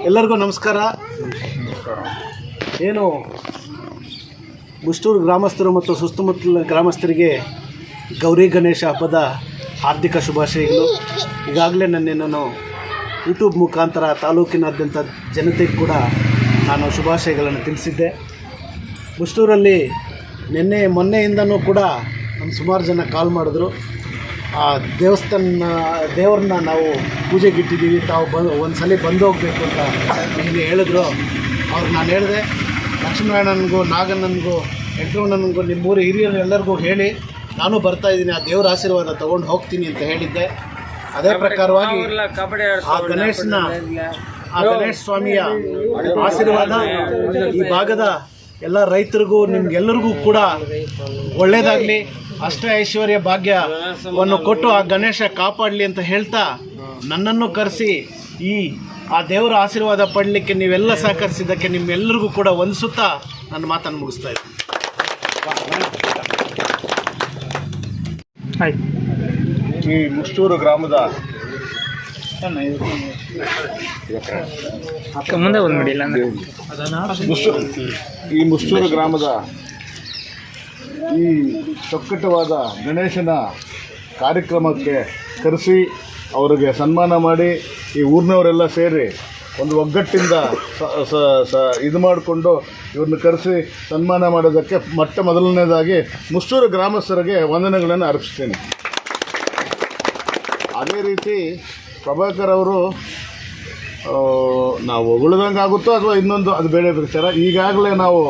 ಎಲ್ಲರಿಗೂ ನಮಸ್ಕಾರ. ಏನು ಮುಷ್ಟೂರು ಗ್ರಾಮಸ್ಥರು ಮತ್ತು ಸುತ್ತಮುತ್ತಲಿನ ಗ್ರಾಮಸ್ಥರಿಗೆ ಗೌರಿ ಗಣೇಶ ಹಬ್ಬದ ಹಾರ್ದಿಕ ಶುಭಾಶಯಗಳು. ಈಗಾಗಲೇ ನಾನು ಯೂಟ್ಯೂಬ್ ಮುಖಾಂತರ ತಾಲೂಕಿನಾದ್ಯಂತ ಜನತೆಗೆ ಕೂಡ ನಾನು ಶುಭಾಶಯಗಳನ್ನು ತಿಳಿಸಿದ್ದೆ. ಮುಷ್ಟೂರಲ್ಲಿ ಮೊನ್ನೆಯಿಂದನೂ ಕೂಡ ನಮ್ಮ ಸುಮಾರು ಜನ ಕಾಲ್ ಮಾಡಿದ್ರು. ಆ ದೇವ್ರನ್ನ ನಾವು ಪೂಜೆಗಿಟ್ಟಿದ್ದೀವಿ, ತಾವು ಒಂದು ಸಲ ಬಂದು ಹೋಗಬೇಕು ಅಂತ ನಿಮಗೆ ಹೇಳಿದ್ರು. ಅವ್ರು ನಾನು ಹೇಳಿದೆ, ಲಕ್ಷ್ಮೀನಾರಾಯಣನಿಗೂ ನಾಗಣ್ಣನಿಗೂ ವೆಂಕಟರಮಣನಿಗೂ ನಿಮ್ಮೂರು ಹಿರಿಯರು ಎಲ್ಲರಿಗೂ ಹೇಳಿ ನಾನು ಬರ್ತಾಯಿದ್ದೀನಿ, ಆ ದೇವರ ಆಶೀರ್ವಾದ ತೊಗೊಂಡು ಹೋಗ್ತೀನಿ ಅಂತ ಹೇಳಿದ್ದೆ. ಅದೇ ಪ್ರಕಾರವಾಗಿ ಆ ಗಣೇಶ ಸ್ವಾಮಿಯ ಆಶೀರ್ವಾದ ಈ ಭಾಗದ ಎಲ್ಲ ರೈತರಿಗೂ ನಿಮ್ಗೆಲ್ಲರಿಗೂ ಕೂಡ ಒಳ್ಳೆಯದಾಗಲಿ, ಅಷ್ಟ ಐಶ್ವರ್ಯ ಭಾಗ್ಯವನ್ನು ಕೊಟ್ಟು ಆ ಗಣೇಶ ಕಾಪಾಡಲಿ ಅಂತ ಹೇಳ್ತಾ, ನನ್ನನ್ನು ಕರೆಸಿ ಆ ದೇವರ ಆಶೀರ್ವಾದ ಪಡಲಿಕ್ಕೆ ನೀವೆಲ್ಲ ಸಹಕರಿಸಿದ್ದಕ್ಕೆ ನಿಮ್ಮೆಲ್ಲರಿಗೂ ಕೂಡ ವಂದಿಸುತ್ತಾ ನನ್ನ ಮಾತನ್ನು ಮುಗಿಸ್ತಾ ಇದ್ದೀನಿ. ಈ ಮುಷ್ಟೂರು ಗ್ರಾಮದ ಈ ಮುಷ್ಟೂರು ಗ್ರಾಮದ ಈ ಚೊಕ್ಕಟವಾದ ಗಣೇಶನ ಕಾರ್ಯಕ್ರಮಕ್ಕೆ ಕರೆಸಿ ಅವರಿಗೆ ಸನ್ಮಾನ ಮಾಡಿ ಈ ಊರಿನವರೆಲ್ಲ ಸೇರಿ ಒಂದು ಒಗ್ಗಟ್ಟಿಂದ ಇದು ಮಾಡಿಕೊಂಡು ಇವ್ರನ್ನ ಕರೆಸಿ ಸನ್ಮಾನ ಮಾಡೋದಕ್ಕೆ ಮೊದಲನೇದಾಗಿ ಮುಷ್ಟೂರು ಗ್ರಾಮಸ್ಥರಿಗೆ ವಂದನೆಗಳನ್ನು ಅರ್ಪಿಸ್ತೀನಿ. ಅದೇ ರೀತಿ ಪ್ರಭಾಕರ್ ಅವರು ನಾವು ಹೊಗಳ್ದಂಗೆ ಆಗುತ್ತೋ ಅಥವಾ ಇನ್ನೊಂದು ಅದು ಬೇರೆ ವಿಚಾರ. ಈಗಾಗಲೇ ನಾವು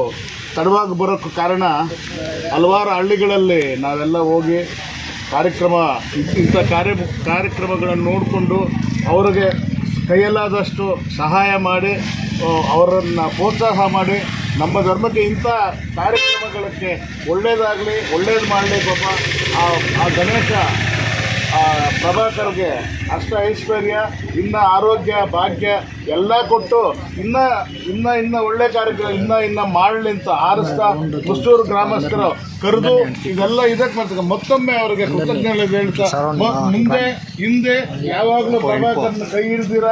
ತಡವಾಗಿ ಬರೋಕ್ಕೆ ಕಾರಣ ಹಲವಾರು ಹಳ್ಳಿಗಳಲ್ಲಿ ನಾವೆಲ್ಲ ಹೋಗಿ ಇಂಥ ಕಾರ್ಯಕ್ರಮಗಳನ್ನು ನೋಡಿಕೊಂಡು ಅವರಿಗೆ ಕೈಯಲ್ಲಾದಷ್ಟು ಸಹಾಯ ಮಾಡಿ ಅವರನ್ನು ಪ್ರೋತ್ಸಾಹ ಮಾಡಿ ನಮ್ಮ ಧರ್ಮಕ್ಕೆ ಇಂಥ ಕಾರ್ಯಕ್ರಮಗಳಿಗೆ ಒಳ್ಳೇದು ಮಾಡಲಿ ಪಾಪ ಆ ಗಣೇಶ ಪ್ರಭಾಕರ್ಗೆ ಅಷ್ಟ ಐಶ್ವರ್ಯ, ಇನ್ನು ಆರೋಗ್ಯ ಭಾಗ್ಯ ಎಲ್ಲ ಕೊಟ್ಟು ಇನ್ನ ಒಳ್ಳೆ ಕಾರ್ಯಕ್ರಮ ಇನ್ನ ಮಾಡಲಿ ಅಂತ ಹಾರಿಸ್ತಾ ಮುಷ್ಟೂರು ಗ್ರಾಮಸ್ಥರು ಕರೆದು ಇದೆಲ್ಲ ಇದಕ್ಕೆ ಮಾಡ್ತಾರೆ. ಮತ್ತೊಮ್ಮೆ ಅವರಿಗೆ ಕೃತಜ್ಞತೆ ಹೇಳ್ತಾ ಹಿಂದೆ ಯಾವಾಗಲೂ ಪ್ರಭಾಕರ್ನ ಕೈ ಹಿಡ್ದಿರ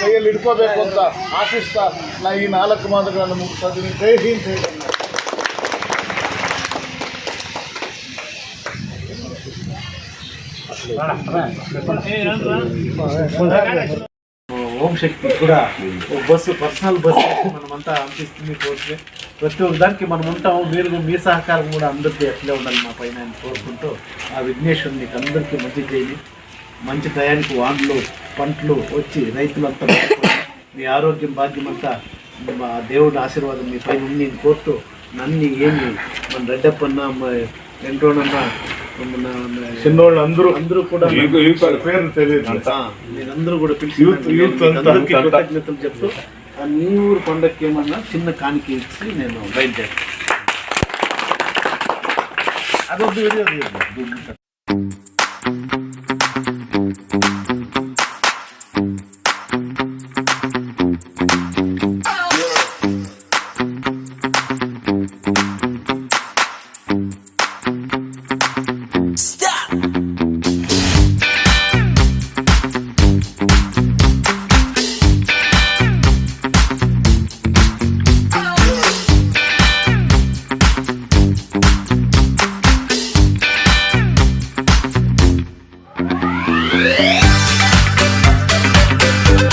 ಕೈಯಲ್ಲಿ ಹಿಡ್ಕೋಬೇಕು ಅಂತ ಆಶಿಸ್ತಾ ನಾ ಈ 4 ಮಾತುಗಳನ್ನು ಮುಗಿಸ್ತಾ ಇದ್ದೀನಿ. ಜೈ ಹಿಂದ್, ಜೈ ಕನ್ನಡ. ఓం శక్తి కూడా బస్సు పర్సనల్ బస్సు మనమంతా అనిపిస్తుంది కోరితే ప్రతి ఒక్క దానికి మనం ఉంటాము. మీరు మీ సహకారం కూడా అందరికీ అట్లే ఉండాలి మా పైన అని కోరుకుంటూ ఆ విఘ్నేశ్వరుని మీకు అందరికీ మంచి చేయాలి. మంచి టయానికి వానలు పంటలు వచ్చి రైతులంతా మీ ఆరోగ్యం భాగ్యమంతా మా దేవుడి ఆశీర్వాదం మీ పైన ఉంది కోరుతూ నన్ను ఏమి మన రెడ్డప్పన్న వెంకటరమణ చిన్నోళ్ళు అందరూ కూడా పేరు తెలియదు, మీరందరూ కూడా పిలిచి కృతజ్ఞతలు చెప్తూ మీ ఊరు పండగకి ఏమన్నా చిన్న కాணிక ఇచ్చి నేను బయలుదేరాను. అదొక వీడియో